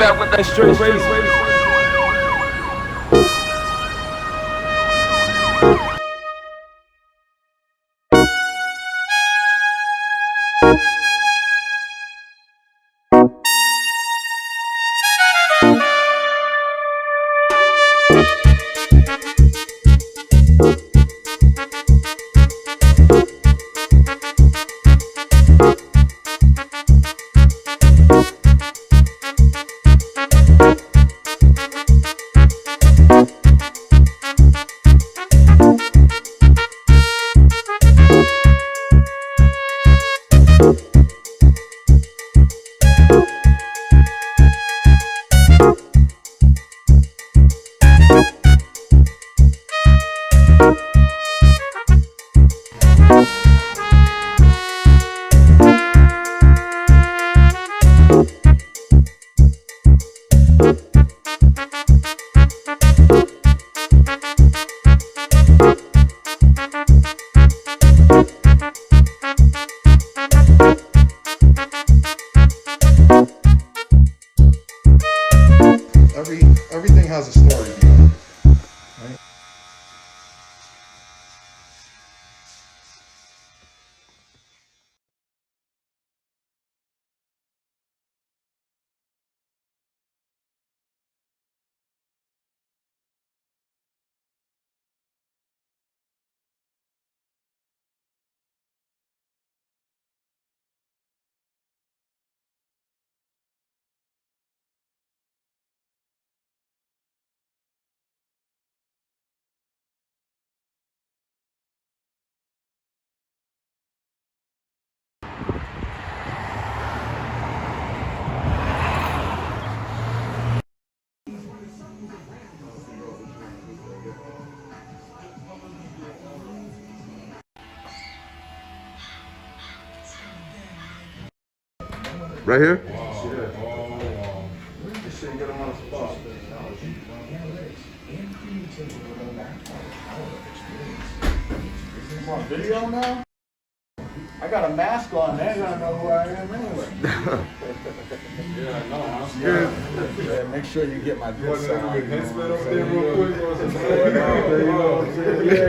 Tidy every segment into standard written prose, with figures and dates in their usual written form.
back with that straight razor. Everything has a story, right? Right here? Make sure you get them on the spot. I'm on video now? I got a mask on, they ain't gonna know who I am anyway. Yeah, I know, huh? Yeah, make sure you get my good side. Yeah,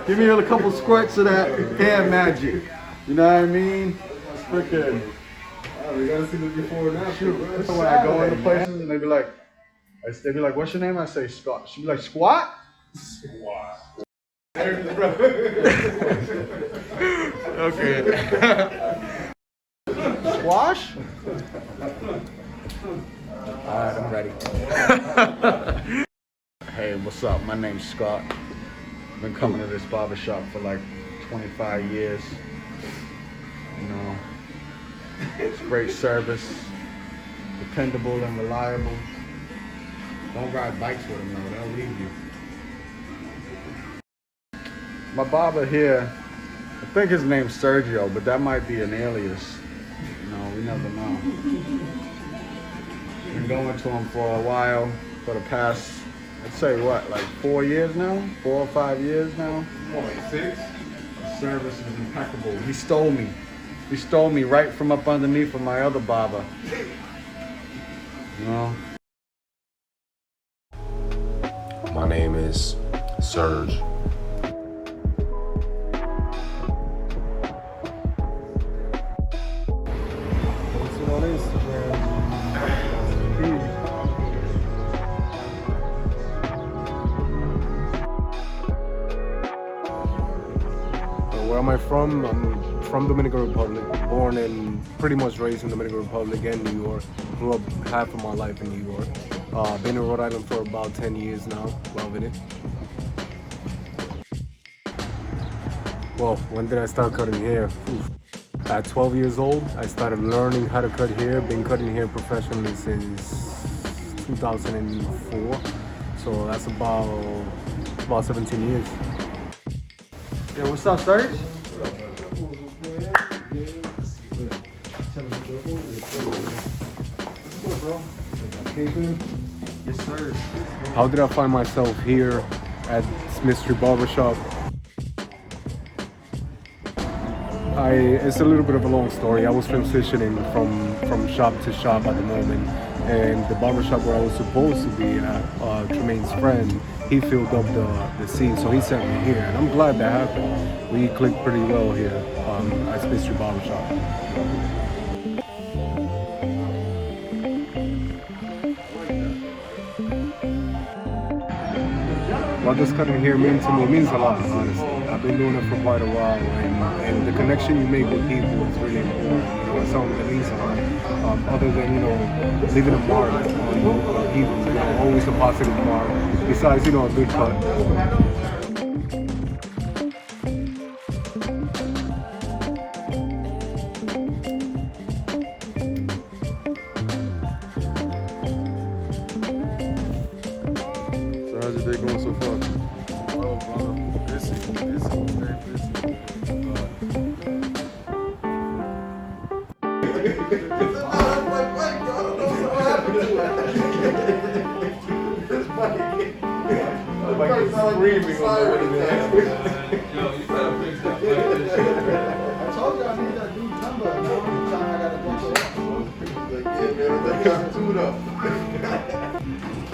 give me a couple squirts of that hair magic. You know what I mean? Freaking. We gotta see this before now. Shoot. So when I go into places and they be like, what's your name? I say Scott. She be like, squat? Squat. Okay. Squash? Alright, I'm ready. Hey, what's up? My name's Scott. Been coming to this barbershop for like 25 years. You know, it's great service, dependable and reliable. Don't ride bikes with them though, they'll leave you. My barber here, I think his name's Sergio, but that might be an alias. You know, we never know. Been going to him for a while, for the past, I'd say what, like 4 years now? 4 or 5 years now? More like 6. The service is impeccable. He stole me. He stole me right from up underneath of my other barber. You know? My name is Serge. On Instagram. Where am I from? I'm from Dominican Republic, born and pretty much raised in Dominican Republic and New York. Grew up half of my life in New York. Been in Rhode Island for about 10 years now, loving it. Well, when did I start cutting hair? At 12 years old, I started learning how to cut hair. Been cutting hair professionally since 2004. So that's about 17 years. Yeah, what's up, Serge? Yes, sir. How did I find myself here at Smith Street Barbershop? It's a little bit of a long story. I was transitioning from shop to shop at the moment. And the barbershop where I was supposed to be at, Tremaine's friend, he filled up the seat, so he sent me here. And I'm glad that happened. We clicked pretty well here at Space Street Barbershop. What this cutting here means to me, it means a lot, honestly. I've been doing it for quite a while, and the connection you make with people is really important. You know, it's something that means a lot. Other than, you know, leaving a mark on people, you know, always a positive mark. Besides, you know, a good cut. So how's your day going so far? Oh, brother, busy, very busy. I told you I need that dude's number. And all the time I gotta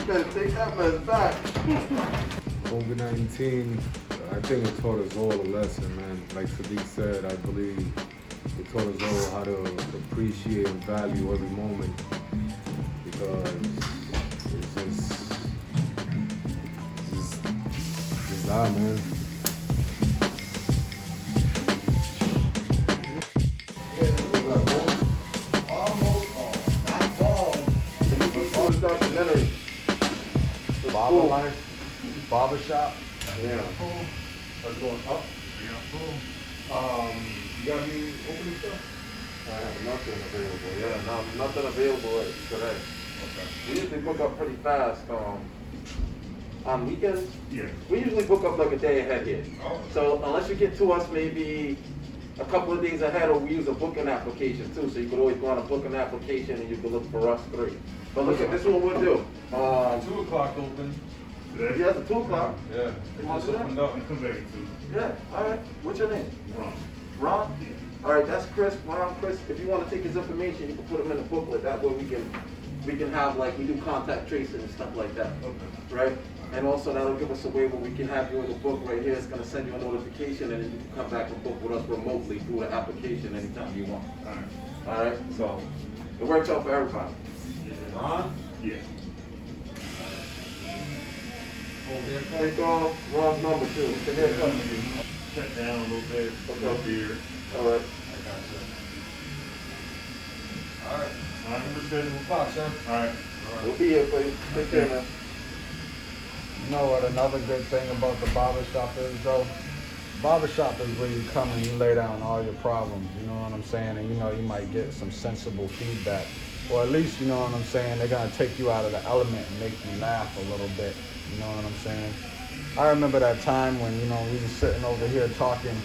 go take that man back. COVID-19, I think it taught us all a lesson, man. Like Sadiq said, I believe it taught us all how to appreciate and value every moment, because it's just that, man. Barber life, barbershop. Yeah. That's going up. You got any opening stuff? I have nothing available. Yeah, no, nothing available today. Okay. We usually book up pretty fast. On weekends, Yeah. we usually book up like a day ahead here. Oh. So unless you get to us maybe a couple of days ahead, or we use a booking application too, so you could always go on a booking application and you can look for us three. But look at this, is what we'll do. 2 o'clock open. Today? Yeah, it's at 2 o'clock. Yeah. You want Just to do opened that? up. Come back to. Yeah, all right. What's your name? Ron. Ron? All right, that's Chris. Ron, Chris, if you want to take his information, you can put him in the booklet. That way we can have, like, we do contact tracing and stuff like that. Okay. Right? And also that'll give us a way where we can have you in the book right here. It's gonna send you a notification, and then you can come back and book with us remotely through the application anytime you want. All right. All right? So it works out for everybody. Ron? Yeah. Take off Ron's number too. Take that up. Cut down a little bit. Okay. Up here. All right. I got you. All right. I'm ready to o'clock, sir. All right. We'll be here for you. Take care, man. You know what another good thing about the barbershop is, though? Barbershop is where you come and you lay down all your problems, you know what I'm saying? And you know, you might get some sensible feedback. Or at least, you know what I'm saying, they're gonna take you out of the element and make you laugh a little bit, you know what I'm saying? I remember that time when, you know, we were sitting over here talking,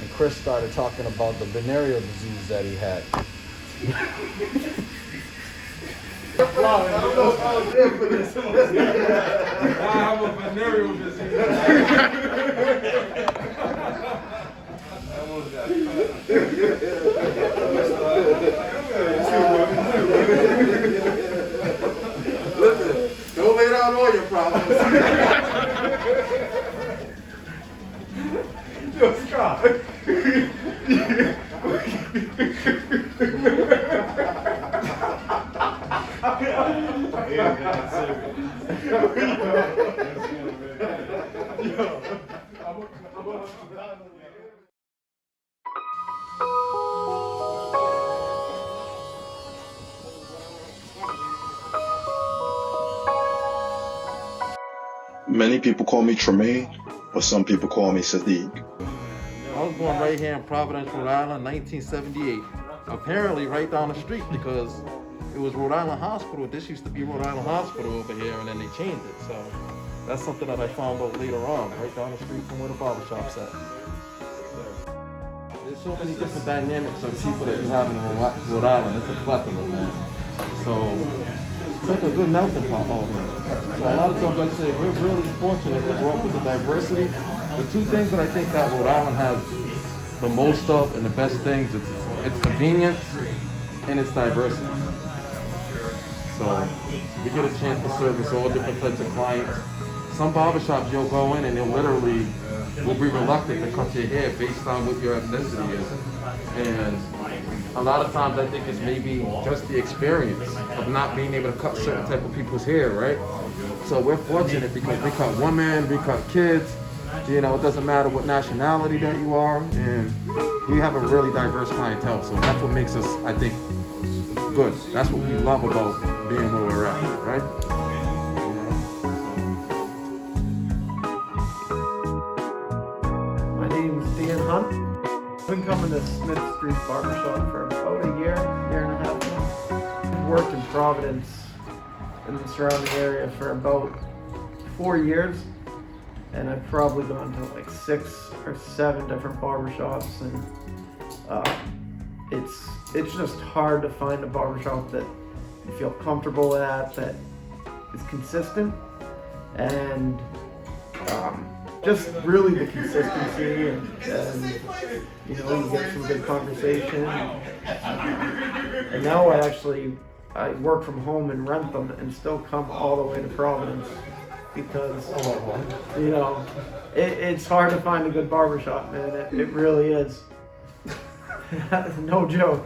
and Chris started talking about the venereal disease that he had. I have a venereal disease. Listen, don't lay down all your problems. Yo, Scott. Many people call me Tremaine, but some people call me Sadiq. I was born right here in Providence, Rhode Island, 1978. Apparently right down the street, because it was Rhode Island Hospital. This used to be Rhode Island Hospital over here, and then they changed it. So that's something that I found out later on, right down the street from where the barbershop's at. There's so many different dynamics of people that you have in Rhode Island. It's a plethora, man. So it's like a good melting pot all here. So a lot of times I say we're really fortunate to grow up with the diversity. The two things that I think that Rhode Island has the most of and the best things, it's convenience and it's diversity. So we get a chance to service all different types of clients. Some barbershops you'll go in and they'll literally will be reluctant to cut your hair based on what your ethnicity is. And a lot of times I think it's maybe just the experience of not being able to cut certain type of people's hair, right? So we're fortunate because we cut women, we cut kids, you know, it doesn't matter what nationality that you are, and we have a really diverse clientele. So that's what makes us, I think, good. That's what we love about being where we're at, right? My name's Dan Hunt. I've been coming to Smith Street Barbershop for about a year and a half now. I've worked in Providence and the surrounding area for about 4 years, and I've probably gone to like 6 or 7 different barbershops, and it's just hard to find a barbershop that you feel comfortable at, that is consistent, and just really the consistency, and you know, you get some good conversation. And now I work from home and rent them and still come all the way to Providence because, you know, it's hard to find a good barbershop, man. It really is. No joke.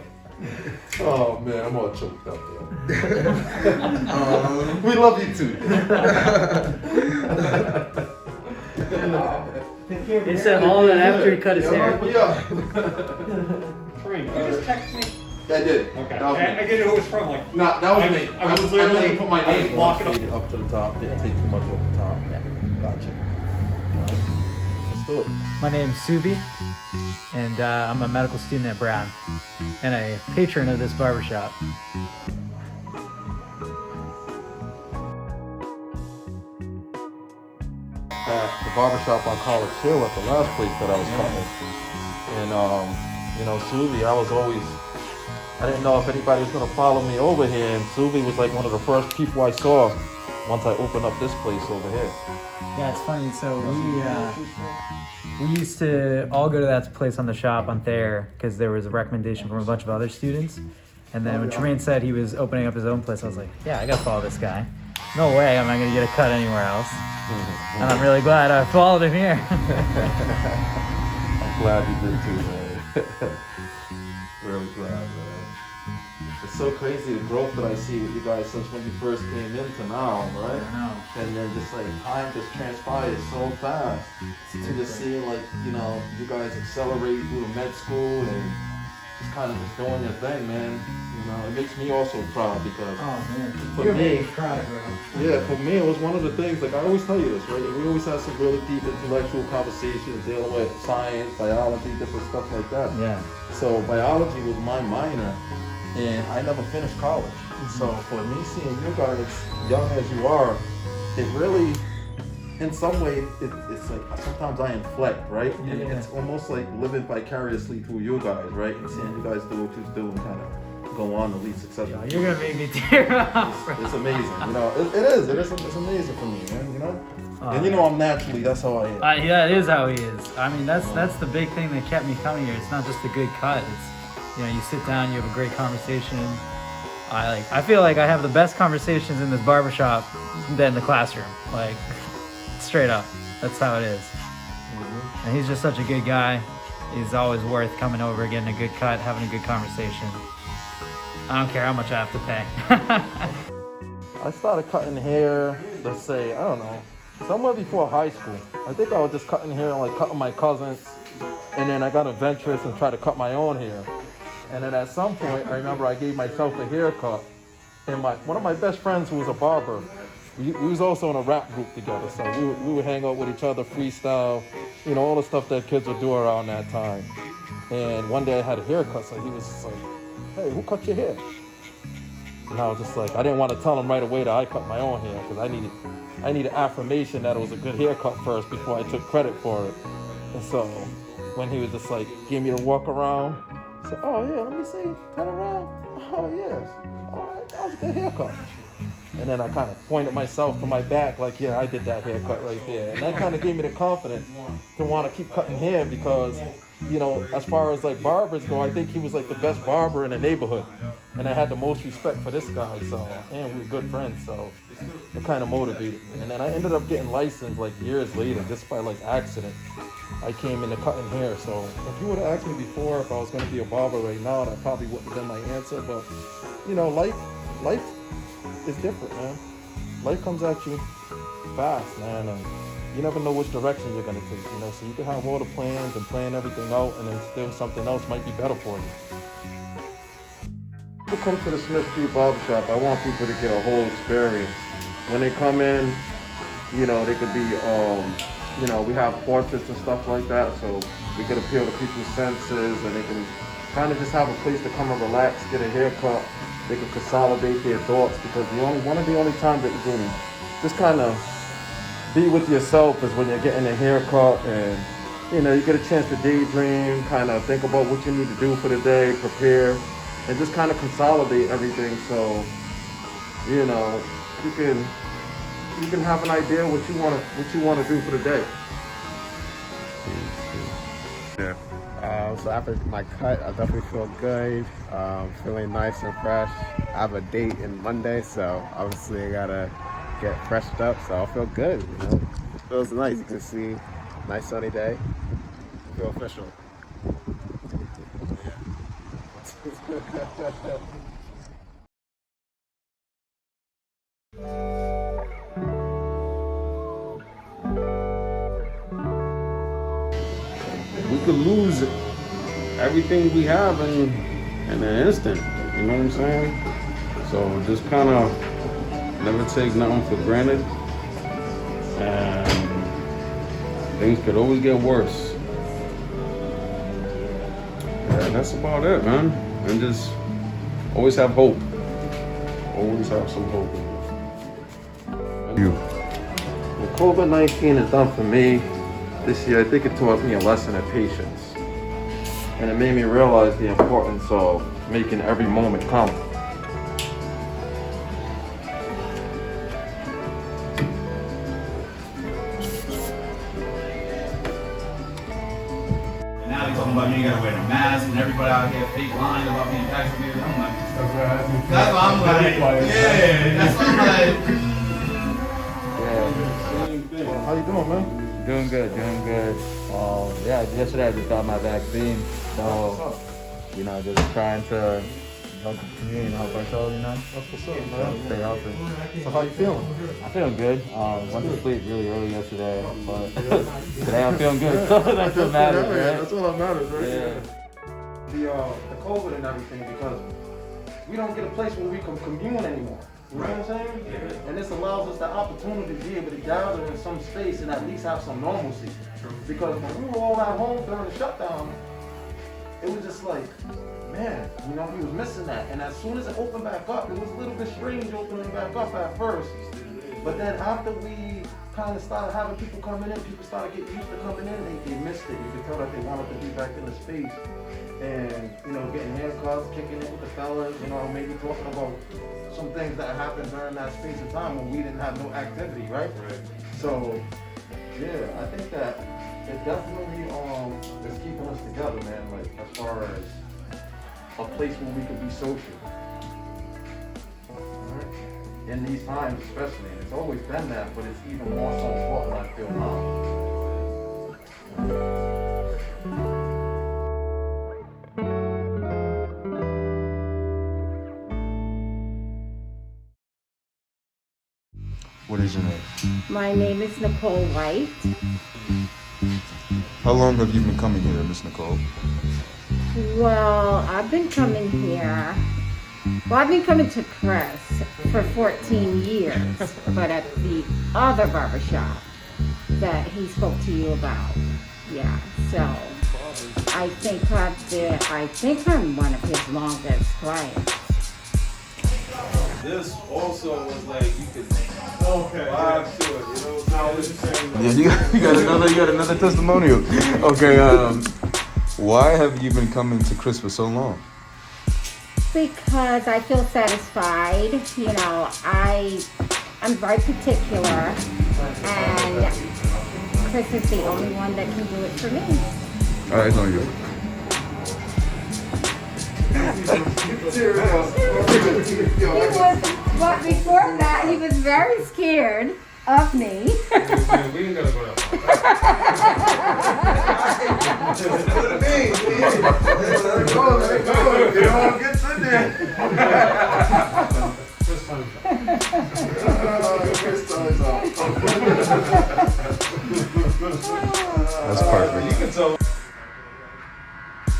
Oh man, I'm all choked up there. We love you too. He said all that after he cut his hair. Frank, you just text me? I did. Okay. That was I me. get who it's from. Like, No, that was me. I was literally didn't put my name. block it up. Up to the top. Didn't take too much off the top. Gotcha. Let's do it. My name's Subi, and I'm a medical student at Brown, and a patron of this barbershop. At the barbershop on College Hill at the last place that I was cutting. And you know, Suvi, I didn't know if anybody was gonna follow me over here, and Suvi was like one of the first people I saw once I opened up this place over here. Yeah, it's funny. So we used to all go to that place on the shop on Thayer because there was a recommendation from a bunch of other students. And then when Tremaine said he was opening up his own place, I was like, yeah, I gotta follow this guy. No way am I gonna get a cut anywhere else. And I'm really glad I followed him here. I'm glad you did too, man. Really glad, man. It's so crazy the growth that I see with you guys since when you first came into now, right? I know. And then just like time just transpires so fast. And just seeing like, you know, you guys accelerate through the med school and just kind of just doing your thing, man. You know, it makes me also proud because for me, yeah, for me it was one of the things, like I always tell you this, right? We always have some really deep intellectual conversations dealing with science, biology, different stuff like that. Yeah. So biology was my minor, and I never finished college. So for me seeing you guys, young as you are, it really, in some way, it's like sometimes I inflect, right? Yeah. And it's almost like living vicariously through you guys, right? And seeing you guys do what you do and kind of go on to lead successful. You're gonna make me tear up. It's amazing, you know. It's amazing for me, man. You know. And you know I'm naturally. That's how I am. Yeah, it is how he is. I mean, that's the big thing that kept me coming here. It's not just a good cut. It's, you know, you sit down, you have a great conversation. I feel like I have the best conversations in this barbershop than the classroom. Like, straight up. That's how it is. And he's just such a good guy. He's always worth coming over, getting a good cut, having a good conversation. I don't care how much I have to pay. I started cutting hair, let's say, I don't know, somewhere before high school. I think I was just cutting hair and like cutting my cousins. And then I got adventurous and tried to cut my own hair. And then at some point, I remember I gave myself a haircut. And one of my best friends who was a barber, we was also in a rap group together. So we would hang out with each other, freestyle, you know, all the stuff that kids would do around that time. And one day I had a haircut, so he was just like, hey, who cut your hair? And I was just like, I didn't want to tell him right away that I cut my own hair because I needed affirmation that it was a good haircut first before I took credit for it. And so when he was just like, give me the walk around, I said, oh yeah, let me see, turn around. Oh yes, all right, that was a good haircut. And then I kind of pointed myself to my back like, yeah, I did that haircut right there. And that kind of gave me the confidence to want to keep cutting hair because you know, as far as like barbers go, I think he was like the best barber in the neighborhood. And I had the most respect for this guy, so, and we were good friends, so it kind of motivated me. And then I ended up getting licensed like years later, just by like accident. I came into cutting hair, so if you would have asked me before if I was going to be a barber right now, that probably wouldn't have been my answer. But you know, life is different, man. Life comes at you fast, man, and you never know which direction you're going to take, you know. So you can have all the plans and plan everything out, and then still something else might be better for you. People come to the Smith Street Barbershop, I want people to get a whole experience. When they come in, you know, they could be, you know, we have portraits and stuff like that, so we could appeal to people's senses, and they can kind of just have a place to come and relax, get a haircut. They can consolidate their thoughts, because one of the only times that you can just kind of be with yourself is when you're getting a haircut, and you know, you get a chance to daydream, kind of think about what you need to do for the day, prepare, and just kind of consolidate everything, so you know you can have an idea what you want to do for the day. Yeah. So after my cut, I definitely feel good. Feeling nice and fresh. I have a date in Monday, so obviously I gotta get freshed up. So I feel good. You know, it feels nice. You can see, nice sunny day. Feel official. We could lose everything we have in an instant. You know what I'm saying? So just kind of never take nothing for granted. And things could always get worse. Yeah, that's about it, man. And just always have hope. Always have some hope. You. What COVID-19 has done for me this year, I think it taught me a lesson of patience. And it made me realize the importance of making every moment count. And now they're talking about you ain't gotta wear the mask, and everybody out here fake lying about being vaccinated. I'm like, that's why I'm like, yeah, that's why I'm like. Yeah. How you doing, man? Doing good. Yeah, yesterday I just got my vaccine, so, you know, just trying to help the community and help ourselves, you know? That's what's up, man. Stay healthy. So how you feeling? I'm feeling good. Went to sleep really early yesterday, but today I'm feeling good. That's what matters, right? That's all that matters, right? Yeah. The COVID and everything, because we don't get a place where we can commune anymore. You know what I'm saying? Yeah. And this allows us the opportunity to be able to gather in some space and at least have some normalcy. Because when we were all at home during the shutdown, it was just like, man, you know, we was missing that. And as soon as it opened back up, it was a little bit strange opening back up at first. But then after we kind of started having people coming in, people started getting used to coming in, they missed it. You could tell that they wanted to be back in the space. And, you know, getting haircuts, kicking it with the fellas, you know, maybe talking about some things that happened during that space of time when we didn't have no activity, right? So, yeah, I think that it definitely is keeping us together, man, like as far as a place where we can be social. Right? In these times especially, and it's always been that, but it's even more so important, I feel now. What is your name? My name is Nicole WHITE. How long have you been coming here, Miss Nicole? Well, I've been coming here. Well, I've been coming to Chris for 14 years, but at the other barbershop that he spoke to you about. Yeah, so I think I'm one of his longest clients. This also was like you could vibe to it, you know what I'm saying? Yeah, you got another testimonial. Okay, why have you been coming to Chris for so long? Because I feel satisfied. You know, I'm very particular, and Chris is the only one that can do it for me. All right, it's on you. But before that, he was very scared of me. We ain't gotta go that That's perfect. You can tell.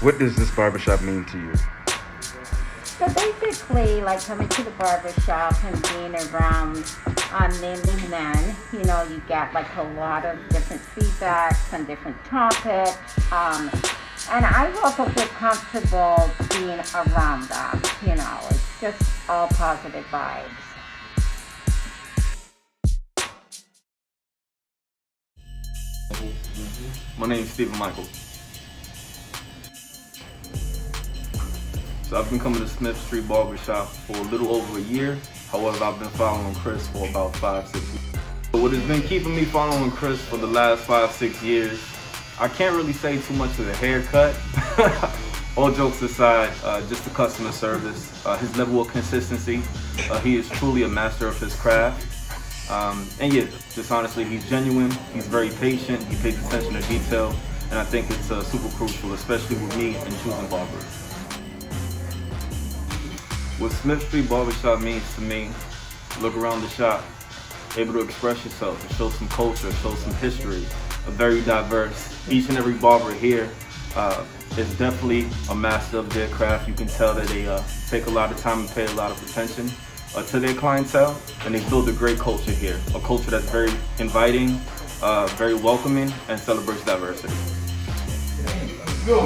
What does this barbershop mean to you? So basically, like coming to the barbershop and being around mainly men, you know, you get like a lot of different feedbacks on different topics. And I also feel comfortable being around them, you know, it's just all positive vibes. My name is Stephen Michael. So I've been coming to Smith Street Barbershop for a little over a year. However, I've been following Chris for about 5-6 years. But what has been keeping me following Chris for the last 5-6 years, I can't really say too much of the haircut. All jokes aside, just the customer service, his level of consistency. He is truly a master of his craft. And yeah, just honestly, he's genuine, he's very patient, he pays attention to detail, and I think it's super crucial, especially with me and choosing barbers. What Smith Street Barbershop means to me, look around the shop, able to express yourself, and show some culture, show some history, a very diverse. Each and every barber here is definitely a master of their craft. You can tell that they take a lot of time and pay a lot of attention to their clientele, and they build a great culture here, a culture that's very inviting, very welcoming, and celebrates diversity. Last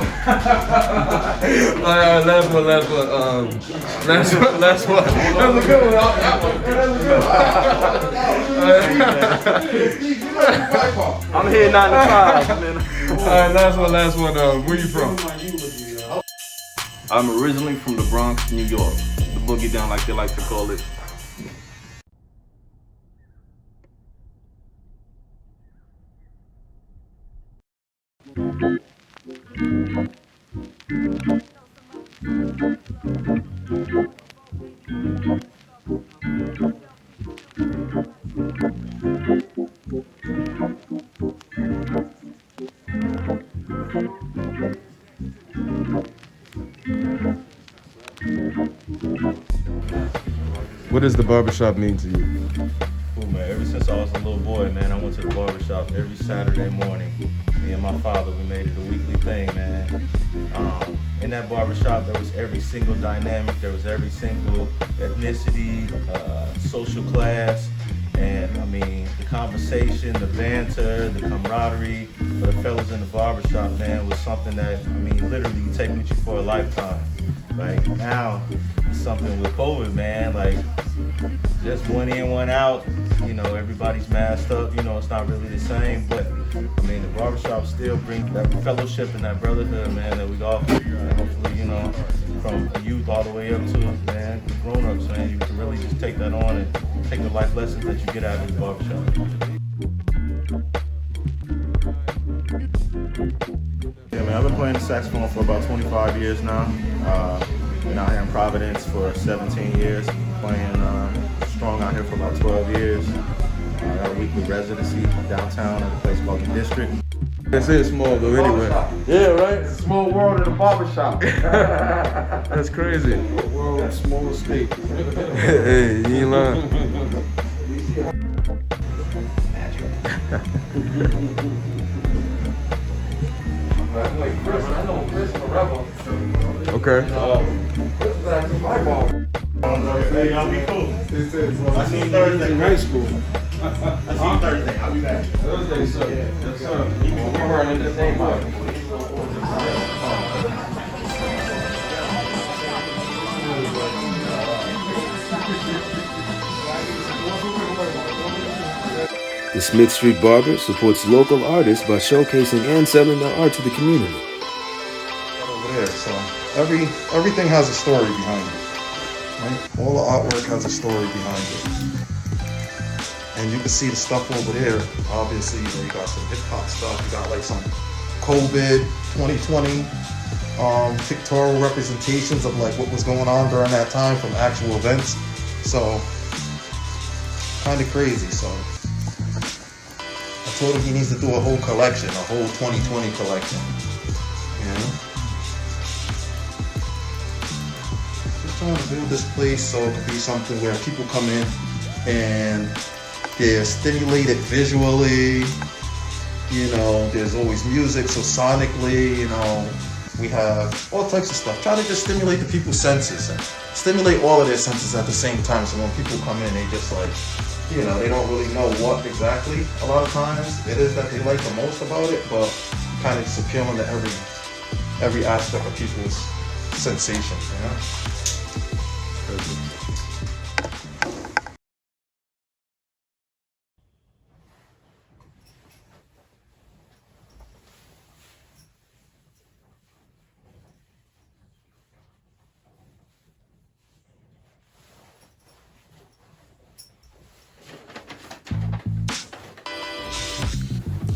one. That was a good one. I'm here 9 to 5, man. Alright, last one. Where you from? I'm originally from the Bronx, New York. The boogie down, like they like to call it. What does the barbershop mean to you? Cool, man. Ever since I was a little boy, man, I went to the barbershop every Saturday morning. Me and my father, we made it a weekly thing, man. In that barbershop, there was every single dynamic, there was every single ethnicity, social class, and I mean, the conversation, the banter, the camaraderie for the fellas in the barbershop, man, was something that, I mean, literally take with you for a lifetime. Like now, it's something with COVID, man, like just one in, one out, you know, everybody's masked up, you know, it's not really the same, but I mean, the barbershop still brings that fellowship and that brotherhood, man, that we all, and hopefully, you know, from youth all the way up to, man, the grown-ups, man, you can really just take that on and take the life lessons that you get out of the barbershop. Yeah, man, I've been playing the saxophone for about 25 years now. Been out here in Providence for 17 years. Playing strong out here for about 12 years. I got a weekly residency downtown at a place called The District. They say it's small though anyway. Yeah, right? It's a small world in the barbershop. That's crazy. World, small state. Hey, you ain't lying. Like Chris, I know Chris forever. Okay. Chris is actually my barber. Hey, y'all be cool. I see you Thursday. In high school. I see you Thursday. I'll be back. Thursday, sir. Yes, sir. We're in the same body. The Smith Street Barber supports local artists by showcasing and selling their art to the community. Over there, so everything has a story behind it. Right? All the artwork has a story behind it. And you can see the stuff over there. Obviously, you got some hip hop stuff. You got like some COVID, 2020, pictorial representations of like what was going on during that time from actual events. So kind of crazy. So I told him he needs to do a whole collection, a whole 2020 collection. You know? Just trying to build this place so it could be something where people come in and they're stimulated visually. You know, there's always music, so sonically, you know, we have all types of stuff. Try to just stimulate the people's senses and stimulate all of their senses at the same time. So when people come in, they just like, you know, they don't really know what exactly a lot of times it is that they like the most about it, but kind of just appealing to every aspect of people's sensations, you know?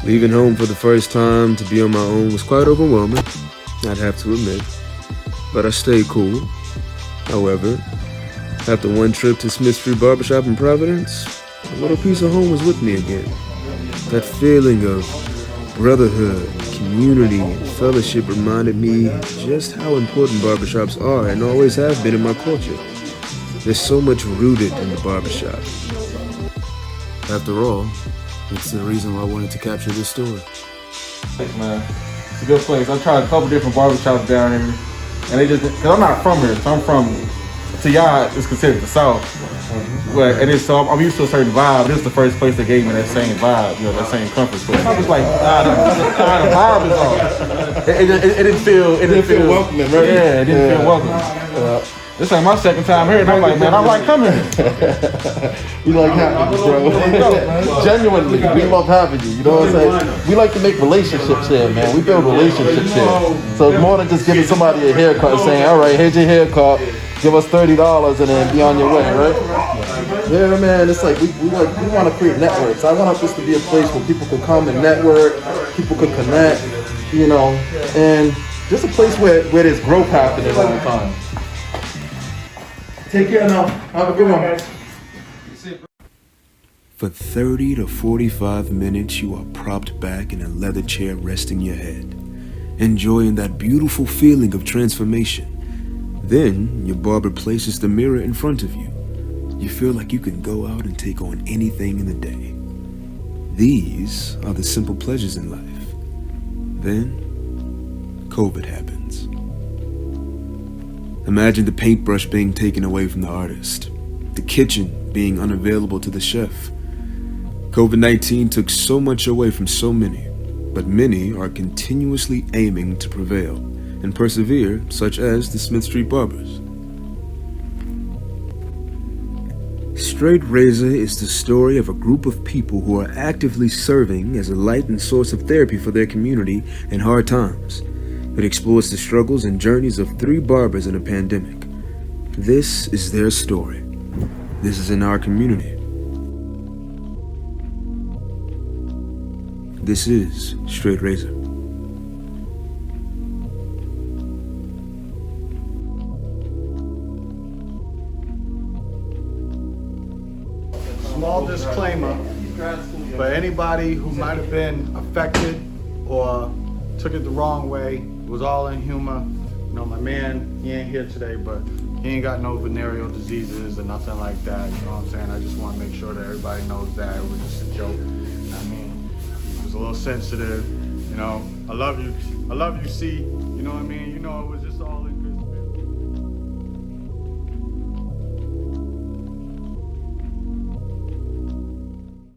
Leaving home for the first time to be on my own was quite overwhelming, I'd have to admit, but I stayed cool. However, after one trip to Smith Street Barbershop in Providence, a little piece of home was with me again. That feeling of brotherhood, community, and fellowship reminded me just how important barbershops are and always have been in my culture. There's so much rooted in the barbershop. After all, it's the reason why I wanted to capture this story. Thanks, man. It's a good place. I tried a couple different barbershops down here, and they just, because I'm not from here, so I'm from, to y'all, it's considered the South. Well, and it's, so I'm used to a certain vibe. This is the first place that gave me that same vibe, you know, that same comfort place. I was like, the vibe is off. It didn't feel welcoming, right? Yeah, it didn't feel welcoming. This ain't my second time here, and I'm like, man, I like coming. We like having you, bro. Genuinely, we love having you. You know what I'm saying? We like to make relationships here, man. We build relationships here. So it's more than just giving somebody a haircut and saying, all right, here's your haircut. Give us $30 and then be on your way, right? Yeah, man. It's like we want to create networks. I want this to be a place where people can come and network, people can connect, you know, and just a place where there's growth happening all the time. Take care now. Have a good one, guys. For 30 to 45 minutes, you are propped back in a leather chair resting your head, enjoying that beautiful feeling of transformation. Then, your barber places the mirror in front of you. You feel like you can go out and take on anything in the day. These are the simple pleasures in life. Then, COVID happens. Imagine the paintbrush being taken away from the artist, the kitchen being unavailable to the chef. COVID-19 took so much away from so many, but many are continuously aiming to prevail and persevere, such as the Smith Street Barbers. Straight Razor is the story of a group of people who are actively serving as a light and source of therapy for their community in hard times. It explores the struggles and journeys of 3 barbers in a pandemic. This is their story. This is in our community. This is Straight Razor. Small disclaimer, for anybody who might have been affected or took it the wrong way, it was all in humor. You know, my man, he ain't here today, but he ain't got no venereal diseases or nothing like that. You know what I'm saying? I just want to make sure that everybody knows that it was just a joke. I mean, he was a little sensitive. You know, I love you, C. You know what I mean? You know, it was just all in